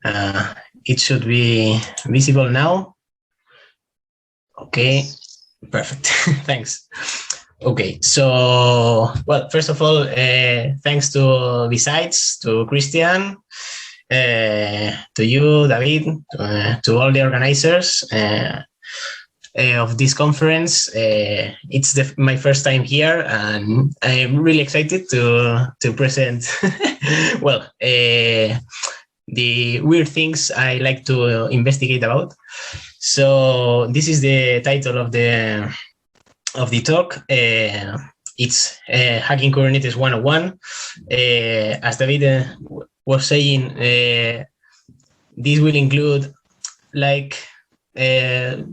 It should be visible now. Okay, perfect. Thanks. Okay, so, well, first of all, thanks to BSides, to Christian, to you, David, to all the organizers of this conference. It's my first time here, and I'm really excited to present, well, the weird things I like to investigate about. So this is the title of the talk. It's Hacking Kubernetes 101. As David was saying, this will include like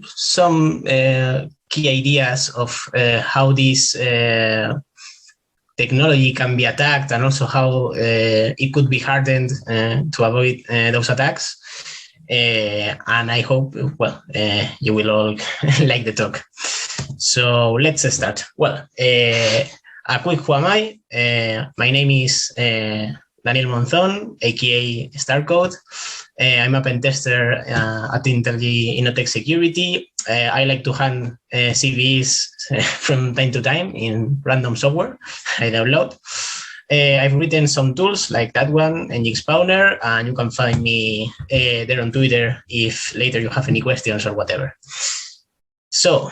some key ideas of how this technology can be attacked, and also how it could be hardened to avoid those attacks. And I hope, well, you will all like the talk. So let's start. Well, a quick who am I? My name is Daniel Monzón, aka Starcode. I'm a pen tester at Epcd Security. I like to hand CVs from time to time in random software I download. I've written some tools like that one, NG Spawner, and you can find me there on Twitter if later you have any questions or whatever. So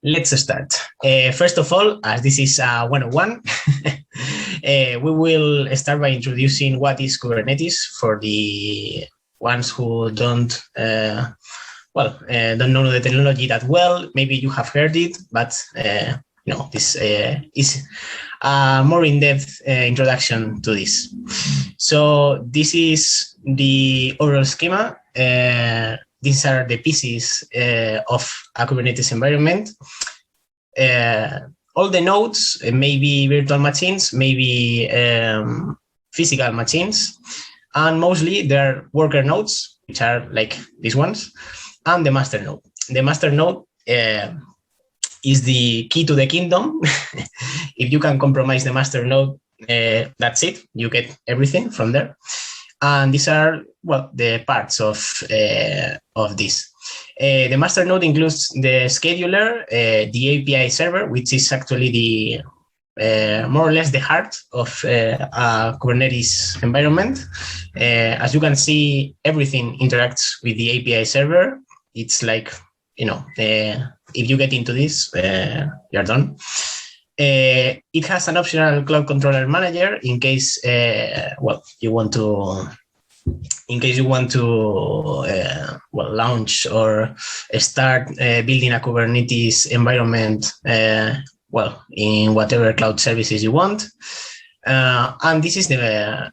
let's start. First of all, as this is 101, we will start by introducing what is Kubernetes for the ones who don't know the technology that well. Maybe you have heard it, but this is a more in-depth introduction to this. So this is the overall schema. These are the pieces of a Kubernetes environment. All the nodes, maybe virtual machines, maybe physical machines, and mostly they're worker nodes, which are like these ones, and the master node. The master node is the key to the kingdom. If you can compromise the master node, that's it. You get everything from there. And these are, well, the parts of this. The master node includes the scheduler, the API server, which is actually the more or less the heart of a Kubernetes environment. As you can see, everything interacts with the API server. It's like, if you get into this, you're done. It has an optional cloud controller manager in case, you want to launch or start building a Kubernetes environment, in whatever cloud services you want. And this is a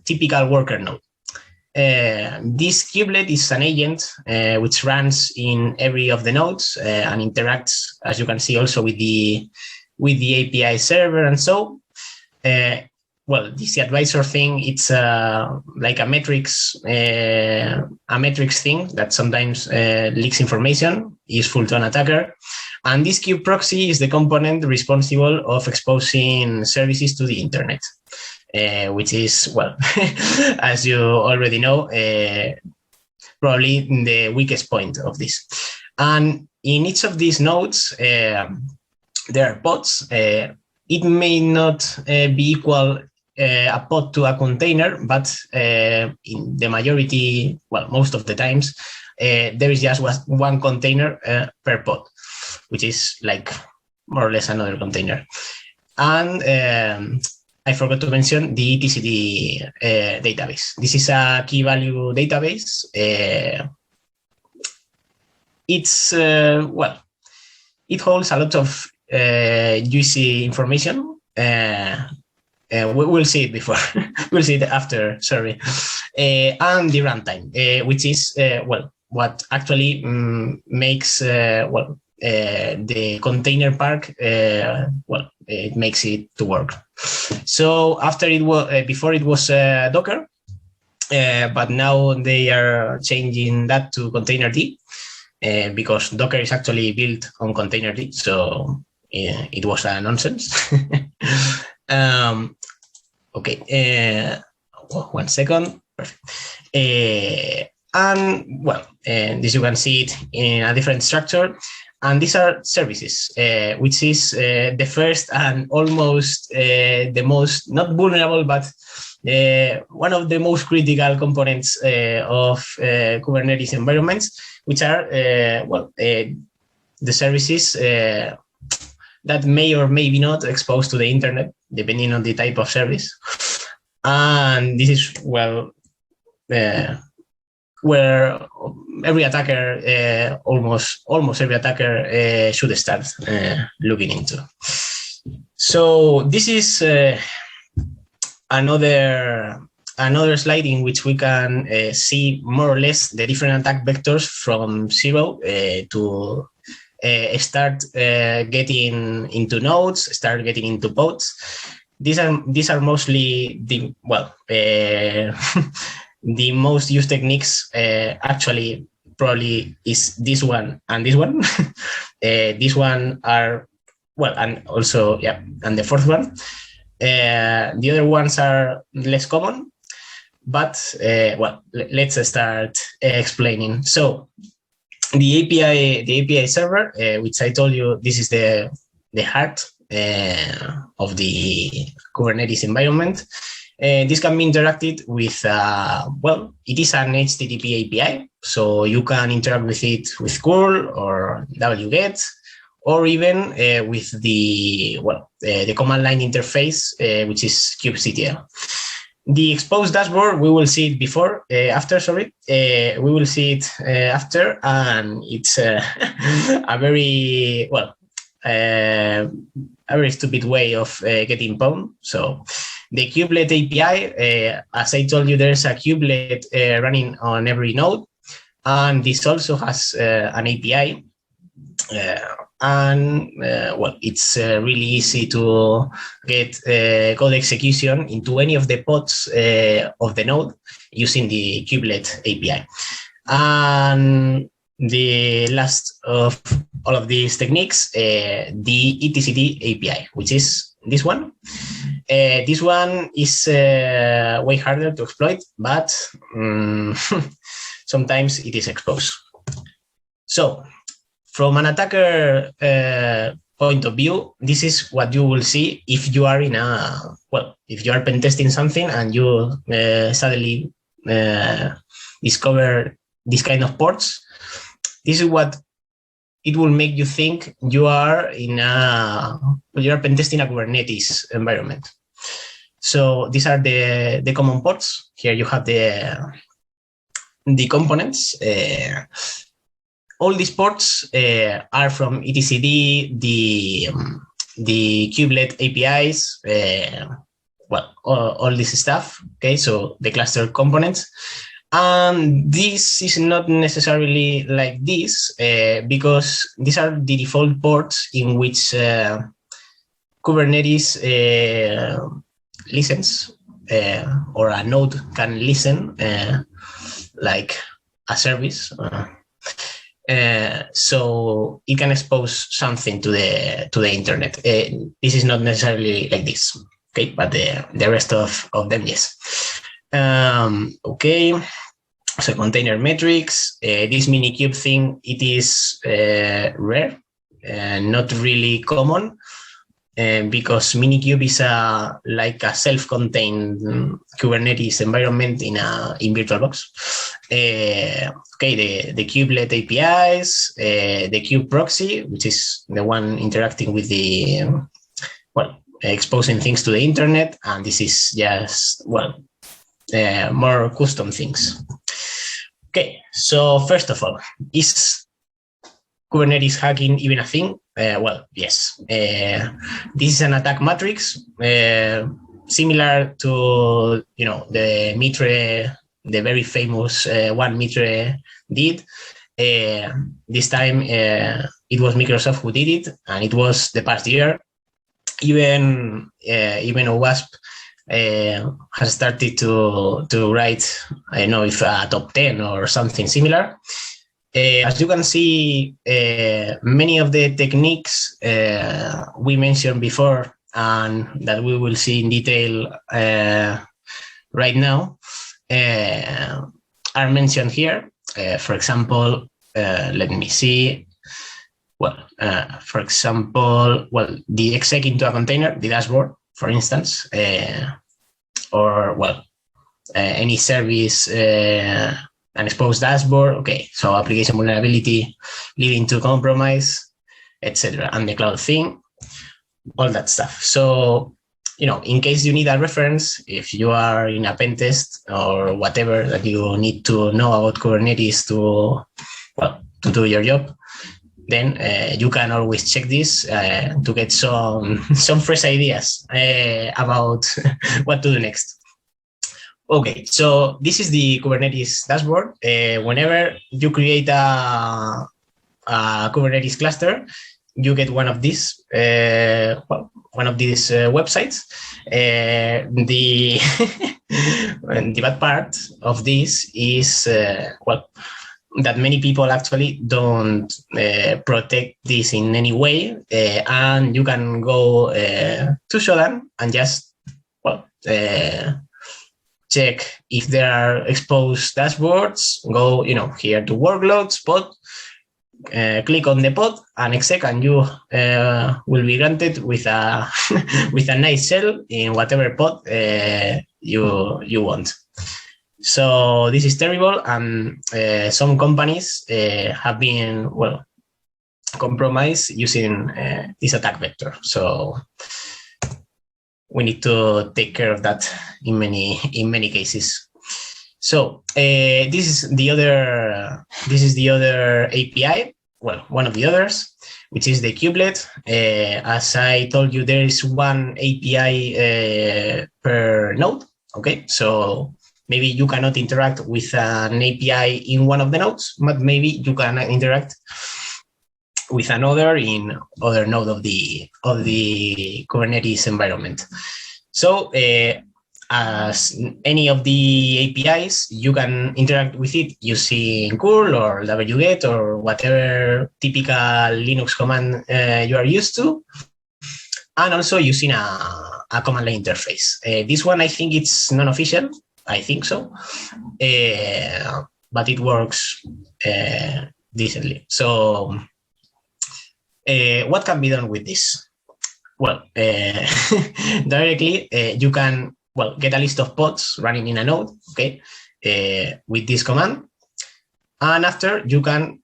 typical worker node. This kubelet is an agent which runs in every of the nodes and interacts, as you can see, also with the API server and so. This advisor thing, it's like a metrics thing that sometimes leaks information, useful to an attacker. And this kube proxy is the component responsible of exposing services to the internet. Which is, as you already know, probably the weakest point of this. And in each of these nodes, there are pods. It may not be equal a pod to a container, but in the majority, most of the times, there is just one container per pod, which is like more or less another container. And I forgot to mention the Epcd database. This is a key value database. It holds a lot of juicy information. We'll see it before. We'll see it after, sorry. And the runtime, which is, what actually makes, the container park, it makes it to work. So after it was, before it was Docker, but now they are changing that to Containerd, because Docker is actually built on Containerd. So it was a nonsense. Okay, one second. Perfect. And well, this you can see it in a different structure. And these are services, which is the first and almost the most, not vulnerable, but one of the most critical components of Kubernetes environments, which are, the services that may or may be not exposed to the internet, depending on the type of service. And this is, well, where every attacker, almost every attacker should start looking into. So this is another slide in which we can see more or less the different attack vectors from zero to start getting into nodes, start getting into pods. These are mostly the the most used techniques. Actually, probably is this one and this one. This one are and also and the fourth one. The other ones are less common, but let's start explaining. So the API server, which I told you, this is the heart of the Kubernetes environment. This can be interacted with, it is an HTTP API, so you can interact with it with curl or wget, or even with the command line interface, which is kubectl. The exposed dashboard, we will see it after, we will see it after, and it's a very, a very stupid way of getting pwned. So the Cubelet API, as I told you, there's a kubelet running on every node, and this also has an API. It's really easy to get code execution into any of the pods of the node using the Kubelet API. And the last of all of these techniques, the etcd API, which is this one. This one is way harder to exploit, but sometimes it is exposed. So from an attacker point of view, this is what you will see if you are in if you are pen testing something and you suddenly discover this kind of ports. This is what it will make you think you are in you are pen testing a Kubernetes environment. So these are the common ports. Here you have the components. All these ports are from etcd, the Kubelet APIs, all this stuff. Okay, so the cluster components. And this is not necessarily like this because these are the default ports in which Kubernetes listens, or a node can listen like a service. So it can expose something to the internet. This is not necessarily like this, okay? But the rest of them, yes. Okay. So container metrics. This minikube thing, it is rare, not really common, because minikube is like a self-contained Kubernetes environment in VirtualBox. Okay, the Kubelet APIs, the kube proxy, which is the one interacting with the exposing things to the internet, and this is just more custom things. Okay, so first of all, is Kubernetes hacking even a thing? Yes. This is an attack matrix similar to the Mitre, the very famous one Mitre did. This time it was Microsoft who did it, and it was the past year. Even OWASP has started to write, I don't know if a top 10 or something similar. As you can see, many of the techniques we mentioned before and that we will see in detail right now are mentioned here. For example, let me see. Well, for example, well, the exec into a container, the dashboard, for instance, or well, any service, an exposed dashboard. Okay, so application vulnerability leading to compromise, etc., and the cloud thing, all that stuff. So, you know, in case you need a reference, if you are in a pen test or whatever that you need to know about Kubernetes to, well, to do your job, then you can always check this to get some fresh ideas about what to do next. Okay, so this is the Kubernetes dashboard. Whenever you create a Kubernetes cluster, you get one of these websites. The the bad part of this is well, that many people actually don't protect this in any way, and you can go to Shodan and just well check if there are exposed dashboards. Go, you know, here to workloads pod. Click on the pod and exec, and you will be granted with a with a nice shell in whatever pod you want. So this is terrible, and some companies have been well compromised using this attack vector. So we need to take care of that in many cases. So this is the other API. Well, one of the others, which is the Cubelet. As I told you, there is one API per node. Okay, so maybe you cannot interact with an API in one of the nodes, but maybe you can interact with another in other node of the Kubernetes environment. So as any of the APIs, you can interact with it using curl or wget or whatever typical Linux command you are used to, and also using a command line interface. This one, I think it's non-official. I think so, but it works decently. So what can be done with this? Well, directly you can get a list of pods running in a node, okay, with this command, and after you can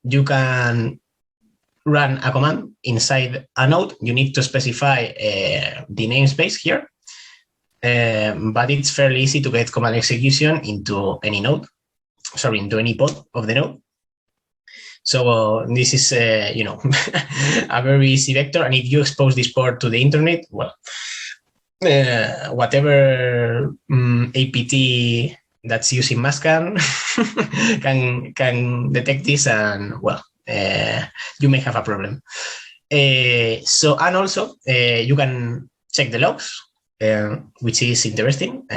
you can run a command inside a node. You need to specify the namespace here. But it's fairly easy to get command execution into any node, into any pod of the node. So this is, you know, a very easy vector. And if you expose this port to the internet, well, whatever apt that's using Mascan can detect this, and well, you may have a problem. So, and also you can check the logs. Which is interesting.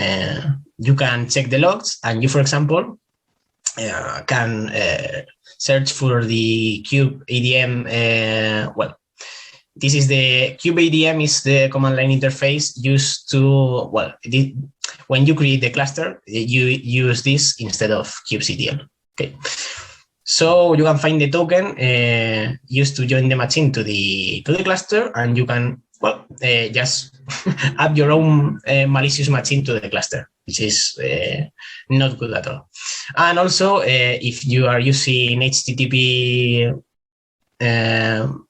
You can check the logs, and you, for example, can search for the kubeadm. Well, this is the kubeadm is the command line interface used to, well, when you create the cluster, you use this instead of kubectl. Okay, so you can find the token used to join the machine to the cluster, and you can just add your own malicious machine to the cluster, which is not good at all. And also, if you are using HTTP to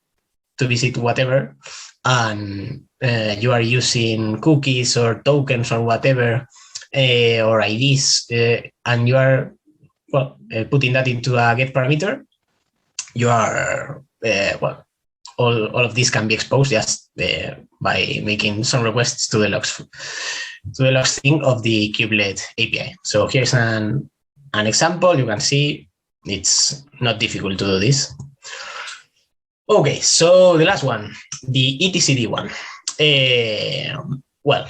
visit whatever, and you are using cookies or tokens or whatever, or IDs, and you are putting that into a get parameter, you are all of this can be exposed just by making some requests to the logs thing of the Kubelet API. So here's an example. You can see it's not difficult to do this. Okay, so the last one, the etcd one. Well,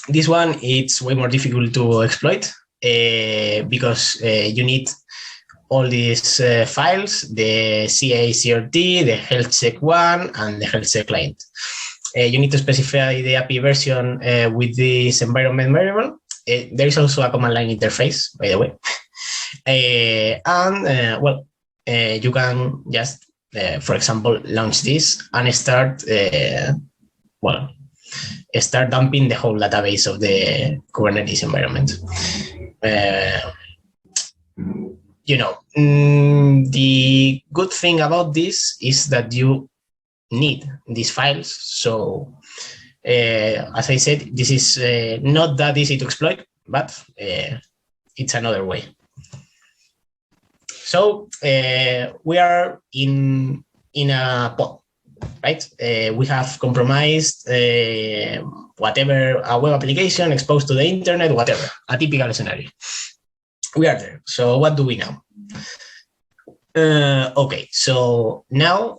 this one it's way more difficult to exploit because you need all these files, the CA CRT, the health check one, and the health check client. you need to specify the API version with this environment variable. There is also a command line interface, by the way. You can just, for example, launch this and start, start dumping the whole database of the Kubernetes environment. The good thing about this is that you need these files. So, as I said, this is not that easy to exploit, but it's another way. So we are in a pod, right? We have compromised whatever, a web application exposed to the internet, whatever, a typical scenario. We are there. So what do we now? Okay, so now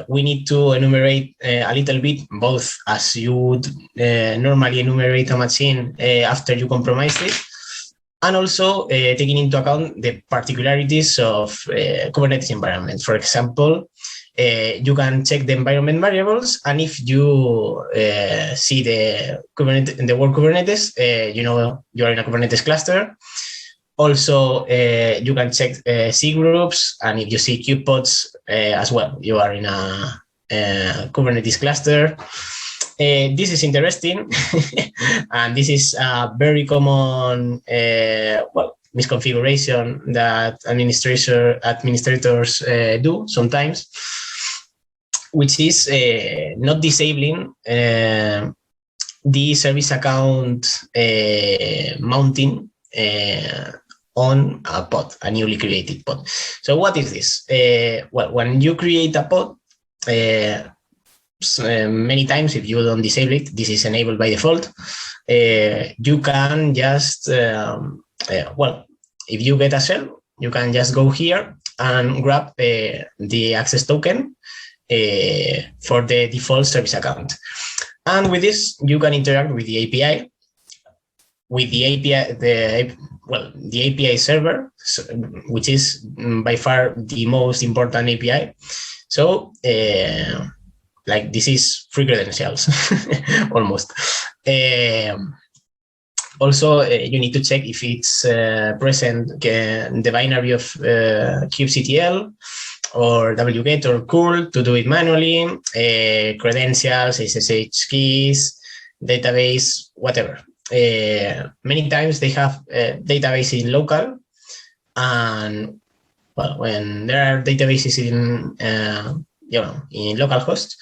we need to enumerate a little bit, both as you would normally enumerate a machine after you compromise it, and also taking into account the particularities of Kubernetes environment. For example, you can check the environment variables, and if you see the word Kubernetes, you know you are in a Kubernetes cluster. Also, you can check C groups, and if you see kubepods as well, you are in a Kubernetes cluster. This is interesting, and this is a very common misconfiguration that administrators do sometimes, which is not disabling the service account mounting on a pod, a newly created pod. So what is this? When you create a pod, many times, if you don't disable it, this is enabled by default. You can just, if you get a shell, you can just go here and grab the access token for the default service account. And with this, you can interact with the API. With the API, the API server, which is by far the most important API. So, this is free credentials, almost. Also, you need to check if it's present the binary of kubectl or wget or curl to do it manually, credentials, SSH keys, database, whatever. Many times they have database in local, and when there are databases in in localhost,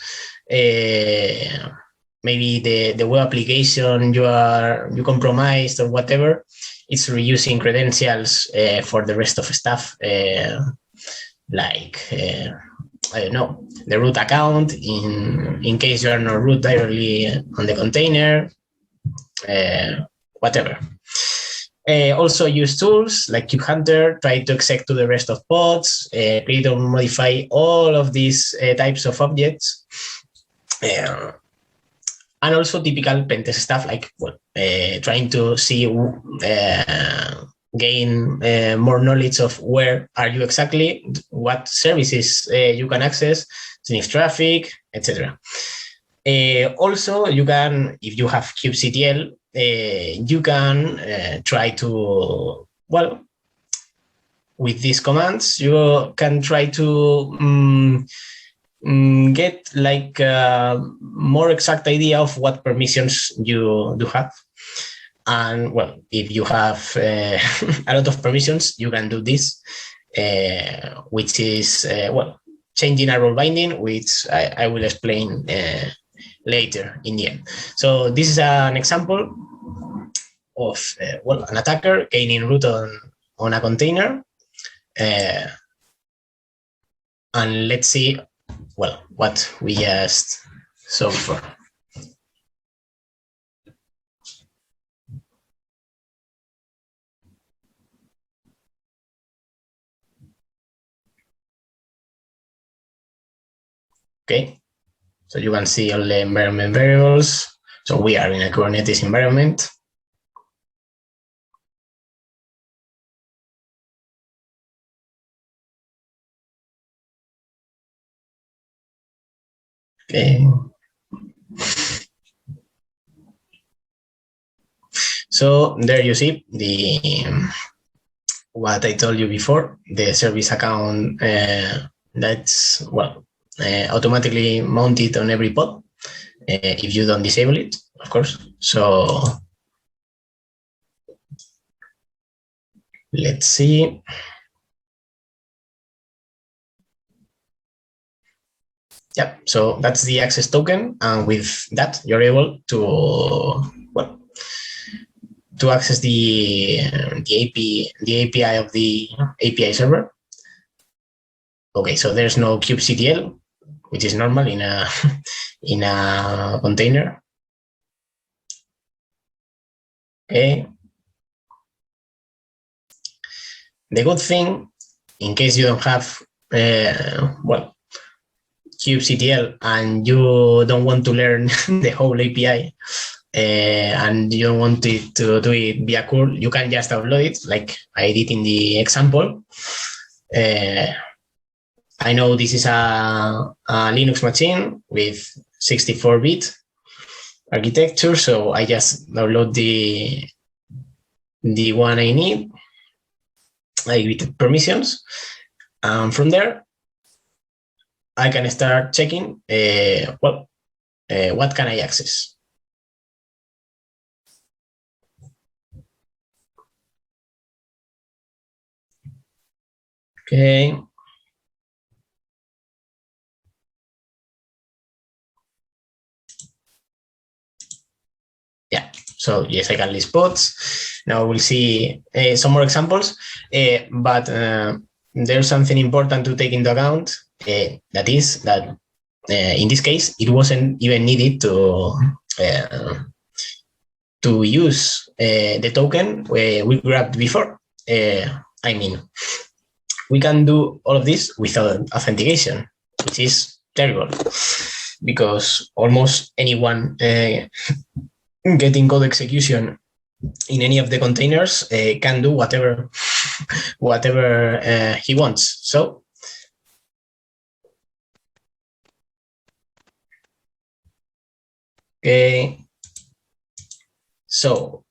maybe the web application you compromised or whatever, it's reusing credentials for the rest of stuff, I don't know, the root account in case you are not root directly on the container. Whatever. Also use tools like KubeHunter, try to exec to the rest of pods, create or modify all of these types of objects. And also typical pentest stuff like trying to see, gain more knowledge of where are you exactly, what services you can access, sniff traffic, etc. Also, you can, if you have kubectl, you can try to, with these commands, you can try to get a more exact idea of what permissions you do have. And if you have a lot of permissions, you can do this, which is, changing a role binding, which I will explain later in the end. So this is an example of an attacker gaining root on a container, and let's see what we just saw before. Okay. So you can see all the environment variables. So we are in a Kubernetes environment. Okay. So there you see the what I told you before, the service account that's automatically mounted on every pod if you don't disable it, of course. So let's see. Yeah, so that's the access token, and with that you're able to to access the API of the API server. Okay, so there's no kubectl, which is normal in a in a container. Okay. The good thing, in case you don't have kubectl and you don't want to learn the whole API, and you don't want to do it via curl, you can just upload it like I did in the example. I know this is a Linux machine with 64-bit architecture, so I just download the one I need, with permissions, and from there I can start checking what can I access. Okay. Yeah, so yes, I can list pods. Now we'll see some more examples, but there's something important to take into account. That is that in this case, it wasn't even needed to use the token we grabbed before. I mean, we can do all of this without authentication, which is terrible, because almost anyone getting code execution in any of the containers can do whatever he wants. So so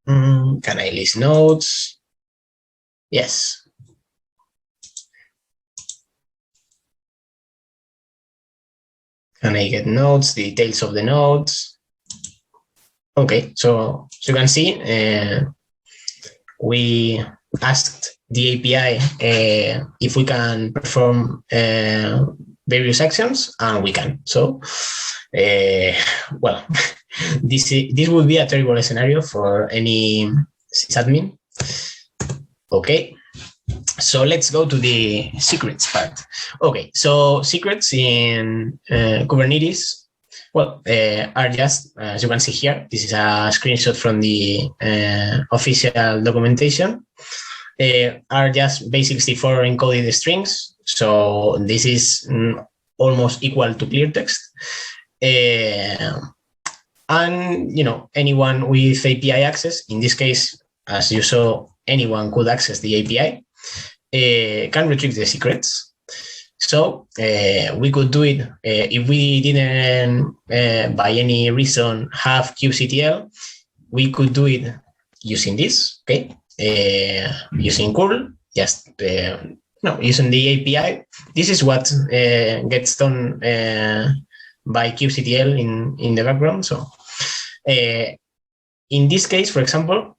can I list nodes? Yes. Can I get nodes, details of the nodes? Okay, so you can see we asked the API if we can perform various actions, and we can. So, well, this would be a terrible scenario for any sysadmin. Okay, so let's go to the secrets part. Okay, so secrets in Kubernetes, are just, as you can see here, this is a screenshot from the official documentation, are just base64 encoded strings. So this is almost equal to clear text. And, anyone with API access, in this case, as you saw, anyone could access the API, can retrieve the secrets. So we could do it if we didn't, by any reason, have kubectl. We could do it using this, okay? Using curl, just using the API. This is what gets done by kubectl in the background. So in this case, for example,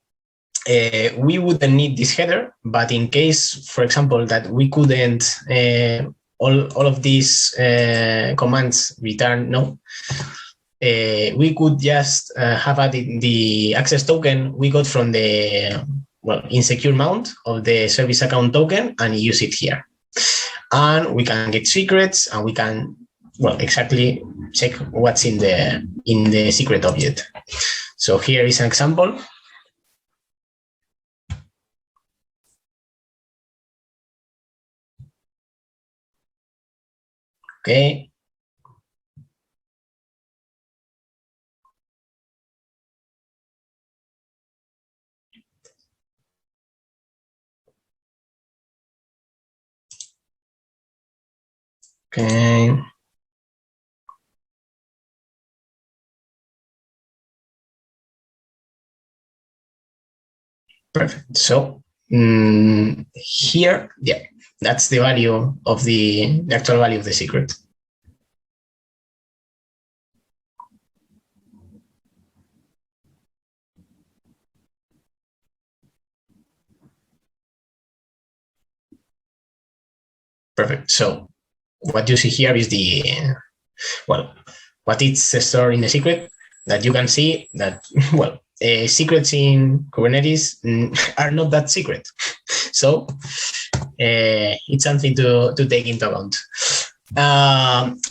we wouldn't need this header, but in case, for example, that we couldn't all of these commands return no, we could just have added the access token we got from the insecure mount of the service account token and use it here. And we can get secrets, and we can exactly check what's in the secret object. So here is an example. Okay. Okay. Perfect. So here, yeah, that's the value of the actual value of the secret. Perfect. So what you see here is the, well, what is stored in the secret, that you can see that, well, secrets in Kubernetes are not that secret. So it's something to take into account.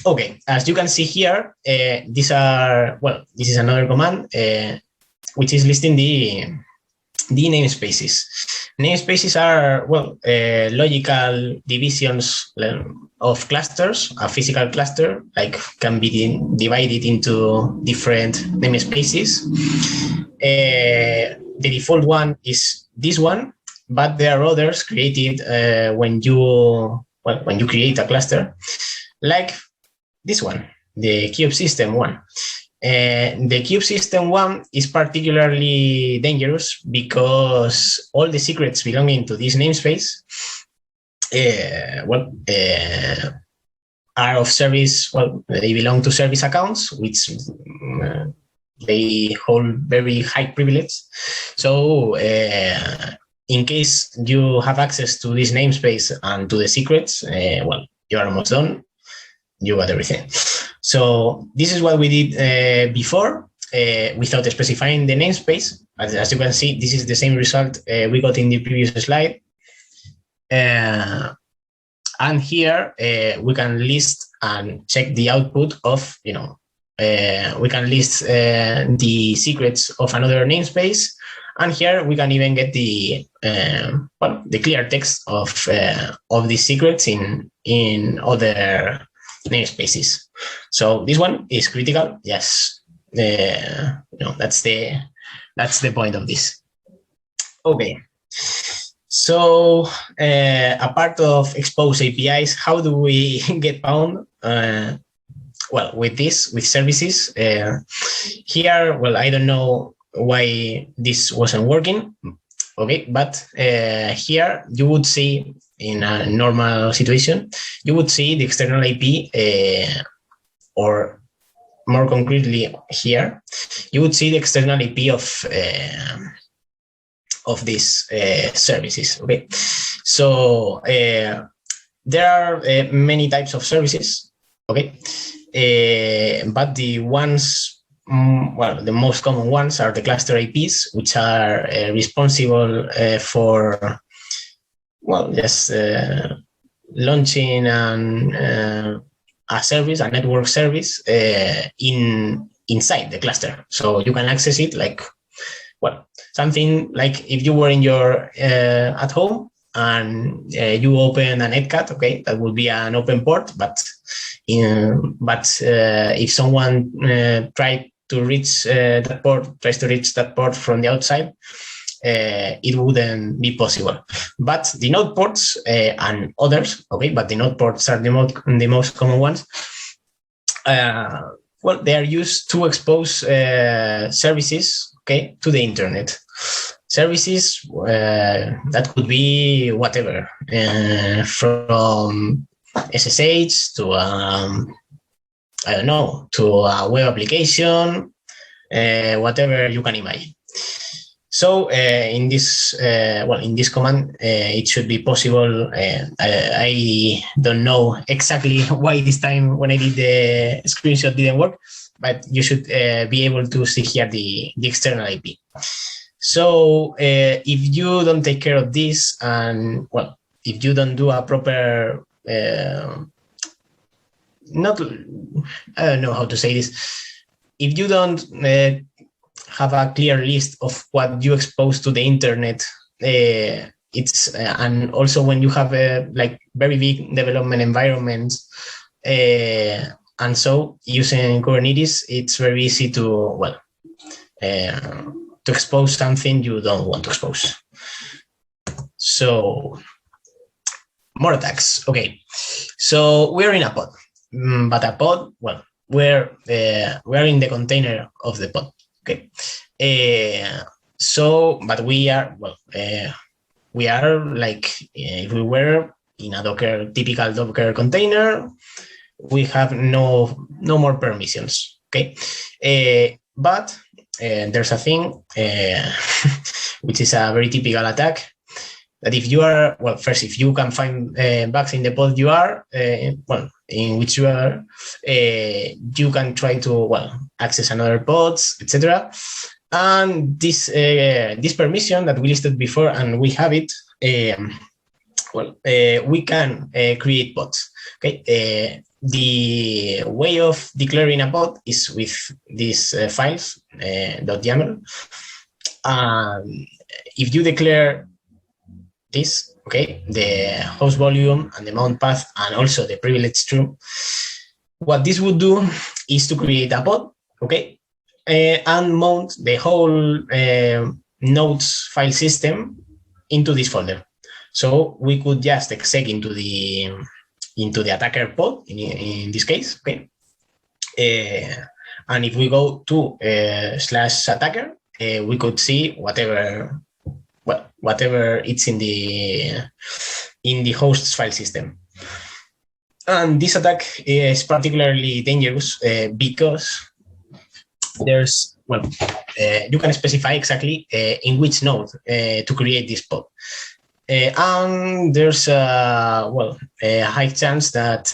Okay, as you can see here, these are, well, this is another command which is listing the namespaces. Namespaces are, well, logical divisions of clusters. A physical cluster like can be divided into different namespaces. The default one is this one, but there are others created when you create a cluster, like this one, the kube system one. The kube system one is particularly dangerous because all the secrets belonging to this namespace are of service, well, they belong to service accounts, which they hold very high privilege. So in case you have access to this namespace and to the secrets, well, you are almost done. You got everything. So this is what we did before without specifying the namespace. As you can see, this is the same result we got in the previous slide. And here we can list and check the output of, we can list the secrets of another namespace. And here we can even get the the clear text of these secrets in other namespaces. So this one is critical. Yes, that's the point of this. Okay. So a part of expose APIs, how do we get bound? Well, with services here. Well, I don't know why this wasn't working. Okay, but here you would see, in a normal situation, you would see the external IP, or more concretely here, you would see the external IP of these services. Okay, so there are many types of services. Okay, but the ones, well, the most common ones are the cluster IPs, which are responsible for, well, just launching a service, a network service inside the cluster. So you can access it like, well, something like if you were in your at home and you open an Epcd, okay, that would be an open port, but if someone tries to reach that port from the outside, it wouldn't be possible. But the node ports and others, okay, but the node ports are the most common ones. Well, they are used to expose services, okay, to the internet. Services that could be whatever, from SSH to I don't know, to a web application, whatever you can imagine. So in this command, it should be possible. I don't know exactly why this time when I did the screenshot didn't work, but you should be able to see here the external IP. So if you don't take care of this, and well, if you don't do a proper, I don't know how to say this. If you don't have a clear list of what you expose to the internet, and also when you have like very big development environments, and so using Kubernetes, it's very easy to expose something you don't want to expose. So more attacks. Okay, so we're in a pod, but a pod, well, we're in the container of the pod. Okay, So, but we are, well, we are like, if we were in a typical Docker container, we have no more permissions, okay? But there's a thing, which is a very typical attack, that if you are, well, first, if you can find bugs in the pod you are, well, in which you are, you can try to, well, access another pods, etc. And this permission that we listed before, and we have it, we can create pods, okay? The way of declaring a pod is with these files, .yaml. If you declare this, okay, the host volume and the mount path and also the privilege true, what this would do is to create a pod, okay, and mount the whole nodes file system into this folder. So we could just exec into the attacker pod in this case, okay. And if we go to /attacker, we could see whatever it's in the host's file system. And this attack is particularly dangerous because there's, well, you can specify exactly in which node to create this pod. And there's a high chance that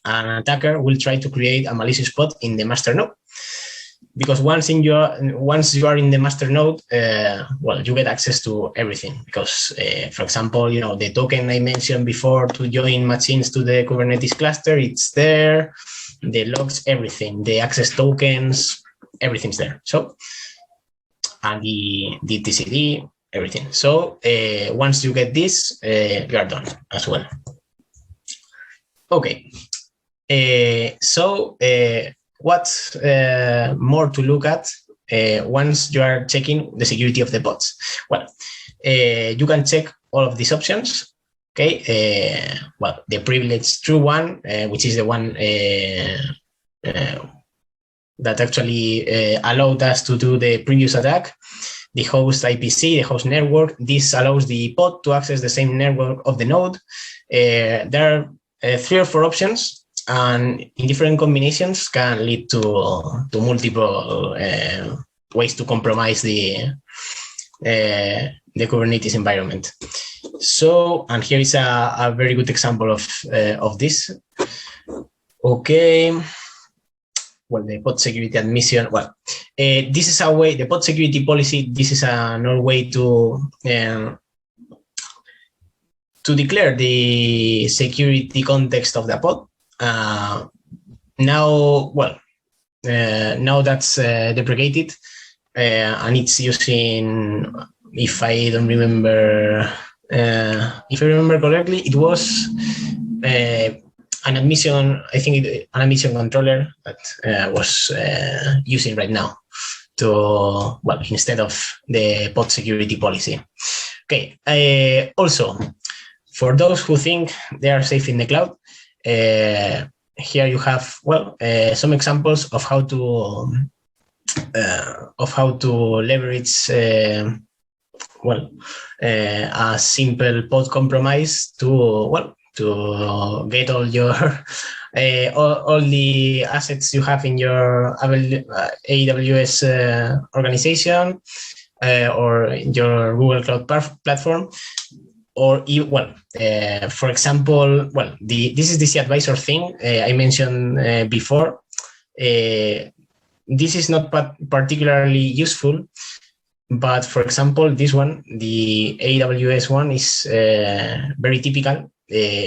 an attacker will try to create a malicious pod in the master node, because once you are in the master node, you get access to everything. Because, for example, the token I mentioned before to join machines to the Kubernetes cluster, it's there. The logs, everything, the access tokens, everything's there. So, and the TCD. Everything. So once you get this, you are done as well. Okay. So what's more to look at once you are checking the security of the pods? Well, you can check all of these options. Okay. The privilege true one, which is the one that actually allowed us to do the previous attack. The host IPC, the host network, this allows the pod to access the same network of the node. There are 3 or 4 options, and in different combinations can lead to multiple ways to compromise the Kubernetes environment. So, and here is a very good example of this. Okay. Well, the pod security admission. Well, this is a way, the pod security policy, this is another way to declare the security context of the pod. Now that's deprecated, and it's using, if I remember correctly, it was an admission, I think an admission controller that was using right now to, instead of the pod security policy. Okay. Also, for those who think they are safe in the cloud, here you have, some examples of how to leverage a simple pod compromise to get all your all the assets you have in your AWS organization or your Google Cloud platform, or for example, this is the C advisor thing I mentioned before. This is not particularly useful, but for example, this one, the AWS one, is very typical.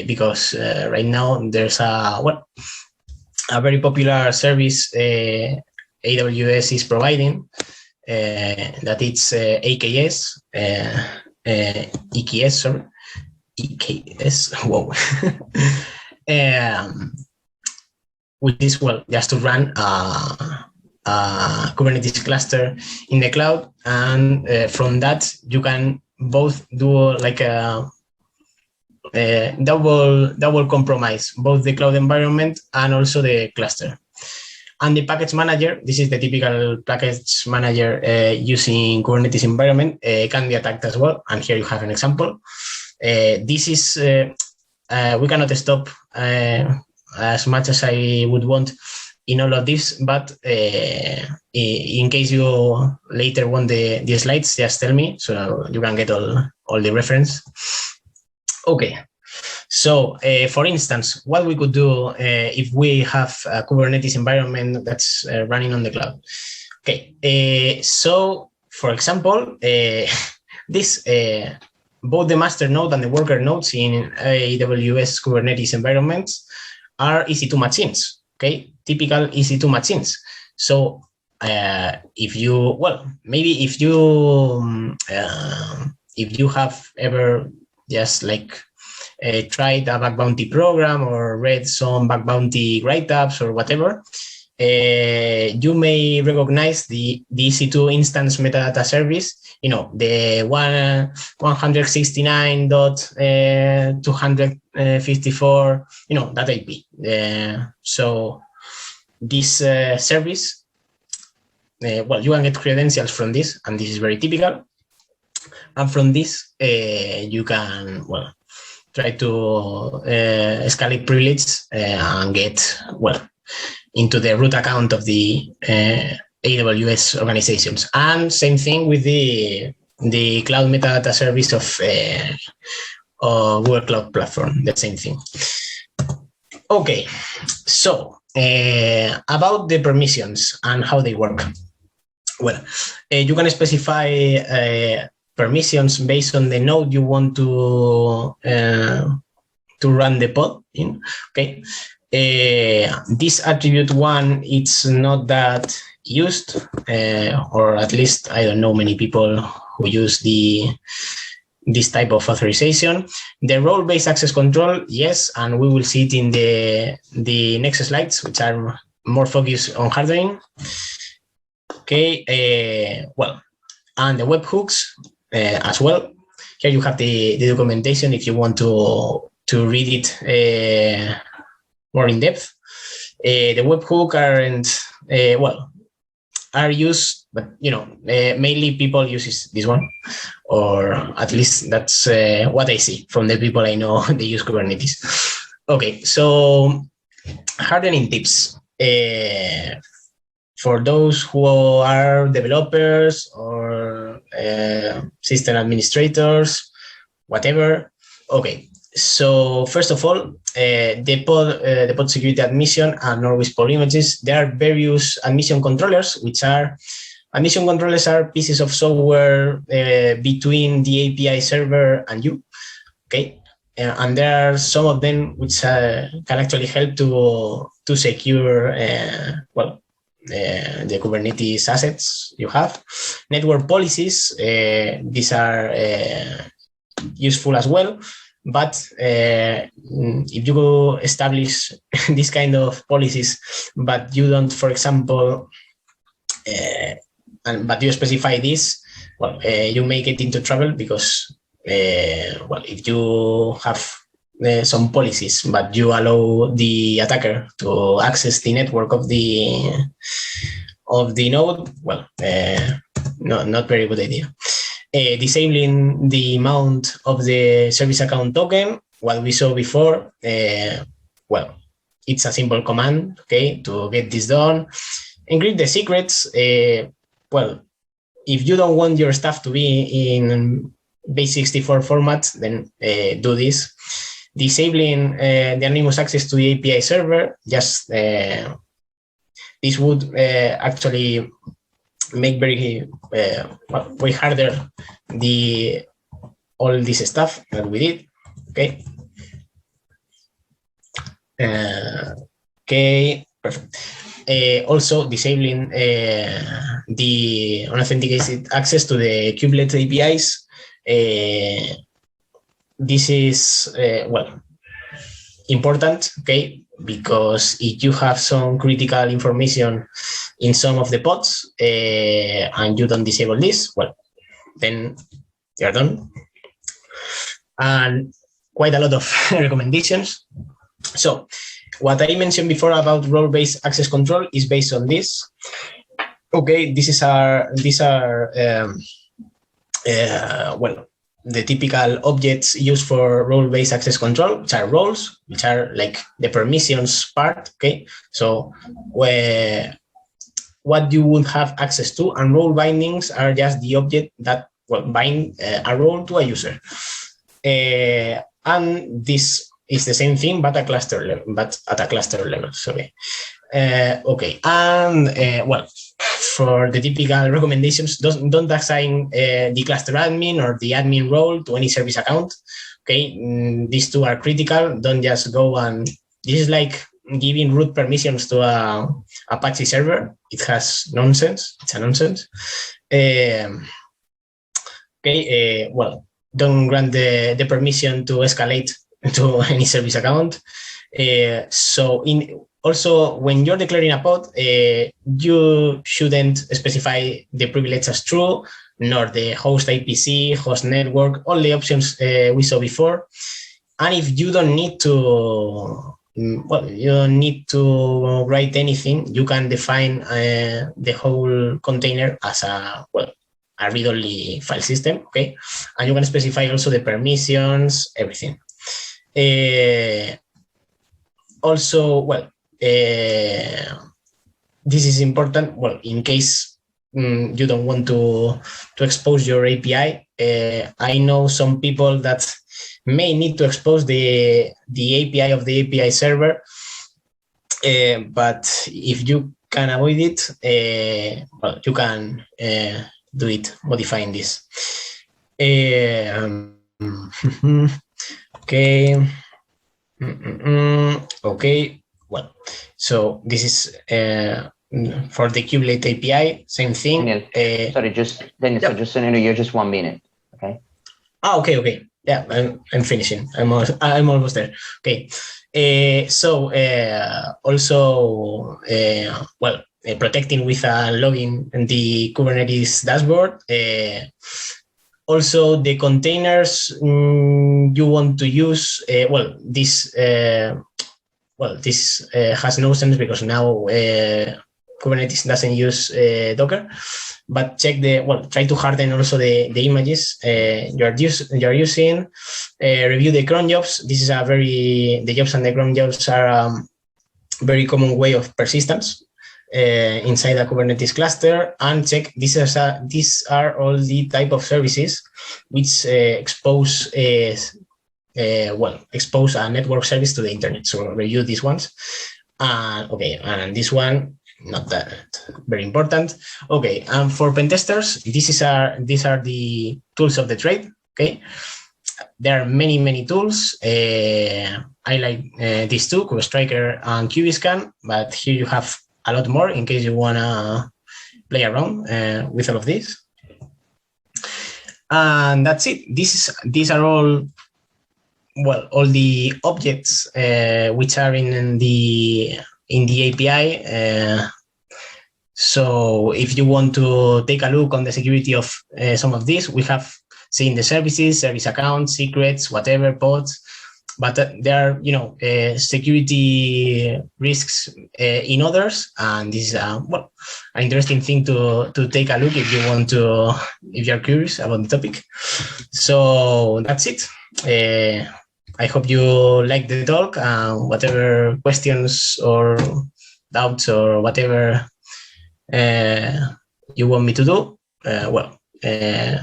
Because right now there's a very popular service AWS is providing, that it's AKS, EKS, sorry, EKS, whoa, which is, just to run a Kubernetes cluster in the cloud, and from that you can both do like a double compromise, both the cloud environment and also the cluster. And the package manager, this is the typical package manager using Kubernetes environment, can be attacked as well. And here you have an example. This is, we cannot stop as much as I would want in all of this, but in case you later want the slides, just tell me so you can get all the reference. Okay, so for instance, what we could do if we have a Kubernetes environment that's running on the cloud. Okay, so for example, this both the master node and the worker nodes in AWS Kubernetes environments are EC2 machines. Okay, typical EC2 machines. So if you, well, maybe if you have ever just like tried a bug bounty program or read some bug bounty write-ups or whatever, you may recognize the EC2 instance metadata service, you know, the 169.254, you know, that IP. So this service, well, you can get credentials from this, and this is very typical. And from this, you can, well, try to escalate privilege and get, well, into the root account of the AWS organizations. And same thing with the cloud metadata service of Google Cloud Platform, the same thing. Okay, so about the permissions and how they work. Well, you can specify permissions based on the node you want to run the pod in. Okay, this attribute one, it's not that used, or at least I don't know many people who use this type of authorization. The role-based access control, yes, and we will see it in the next slides, which are more focused on hardening. Okay, well, and the webhooks as well. Here you have the documentation if you want to read it more in depth. The webhook are used, but you know, mainly people use this one, or at least that's what I see from the people I know they use Kubernetes. Okay, so hardening tips for those who are developers or system administrators, whatever. Okay, so first of all, the pod security admission are not always poly images. There are various admission controllers, which are pieces of software between the API server and you. Okay, and there are some of them which can actually help to secure the Kubernetes assets you have. Network policies, these are useful as well. But if you establish this kind of policies, but you don't, for example, but you specify this, well, you may get into trouble because, well, if you have some policies, but you allow the attacker to access the network of the node, well, not very good idea. Disabling the amount of the service account token, what we saw before, well, it's a simple command, okay, to get this done. Encrypt the secrets. Well, if you don't want your stuff to be in base64 format, then do this. Disabling the anonymous access to the API server, just this would actually make very way harder all this stuff that we did. Okay. Okay, perfect. Also disabling the unauthenticated access to the Cubelet APIs. This is well, important, okay, because if you have some critical information in some of the pods and you don't disable this, well, then you're done. And quite a lot of recommendations. So what I mentioned before about role-based access control is based on this. Okay, these are well, the typical objects used for role-based access control, which are roles, which are like the permissions part. Okay, so what you would have access to, and role bindings are just the object that bind a role to a user. And this is the same thing, but at a cluster level. Sorry. Okay, and well, for the typical recommendations, don't assign the cluster admin or the admin role to any service account. Okay, these two are critical. Don't just go and this is like giving root permissions to a Apache server. It has nonsense. It's a nonsense. Okay, well, don't grant the permission to escalate to any service account. Also, when you're declaring a pod, you shouldn't specify the privilege as true, nor the host IPC, host network, all the options we saw before. And if you don't need to, well, you don't need to write anything, you can define the whole container as a read-only file system, okay? And you can specify also the permissions, everything. Also, well, this is important. Well, in case you don't want to expose your API, I know some people that may need to expose the API of the API server, but if you can avoid it, well, you can do it modifying this. Okay. Okay. Well, so this is for the Cubelet API, same thing. Daniel, sorry, Daniel, yeah. So just so you know, you're just 1 minute, okay? Okay. Yeah, I'm finishing. I'm almost there. Okay. Also, well, protecting with a login in the Kubernetes dashboard. Also, the containers you want to use. This has no sense because now Kubernetes doesn't use Docker. But check try to harden also the images you're using. Review the cron jobs. This is the jobs and the cron jobs are a very common way of persistence inside a Kubernetes cluster. And check these are all the type of services which expose a network service to the internet. So review these ones. Okay, and this one, not that very important. Okay, and for pen testers, these are the tools of the trade. Okay, there are many tools. I like these two, KubeStriker and Kubiscan, but here you have a lot more in case you wanna play around with all of this. And that's it. These are all the objects which are in the API. So if you want to take a look on the security of some of these, we have seen the services, service accounts, secrets, whatever, pods. But there are, security risks in others, and this is an interesting thing to take a look if you're curious about the topic. So that's it. I hope you like the talk. Whatever questions or doubts or whatever you want me to do,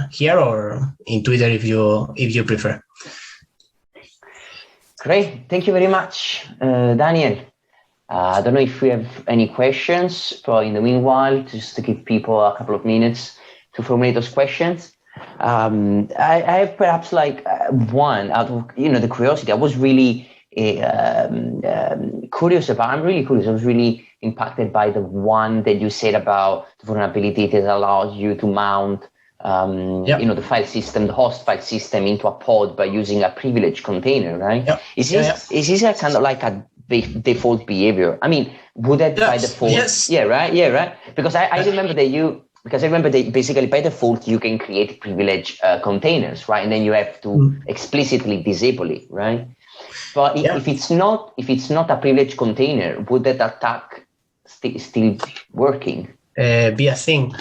here or in Twitter if you prefer. Great, thank you very much, Daniel. I don't know if we have any questions, but in the meanwhile, just to give people a couple of minutes to formulate those questions. I have perhaps one out of the curiosity. I was really curious about. I'm really curious. I was really impacted by the one that you said about the vulnerability that allows you to mount, the file system, the host file system into a pod by using a privileged container, right? Yep. Is this a kind of like a default behavior? I mean, would that by default? Yes. Yeah, right. Because I remember that basically by default you can create privileged containers, right? And then you have to explicitly disable it, right? But if it's not a privileged container, would that attack still working? Be a thing.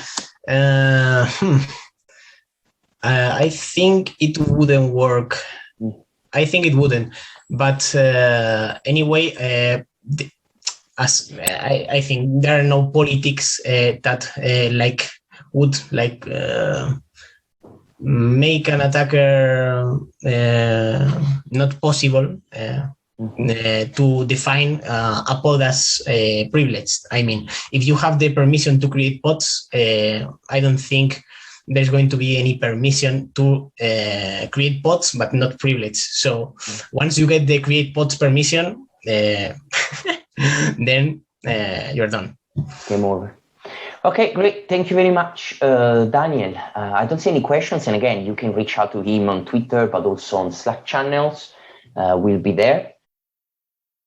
I think it wouldn't work. I think it wouldn't. But anyway, as I think there are no politics that would make an attacker not possible to define a pod as privileged. I mean, if you have the permission to create pods, I don't think there's going to be any permission to create pods, but not privileged. So once you get the create pods permission, then you're done. Game over. Okay, great. Thank you very much, Daniel. I don't see any questions. And again, you can reach out to him on Twitter, but also on Slack channels. We'll be there.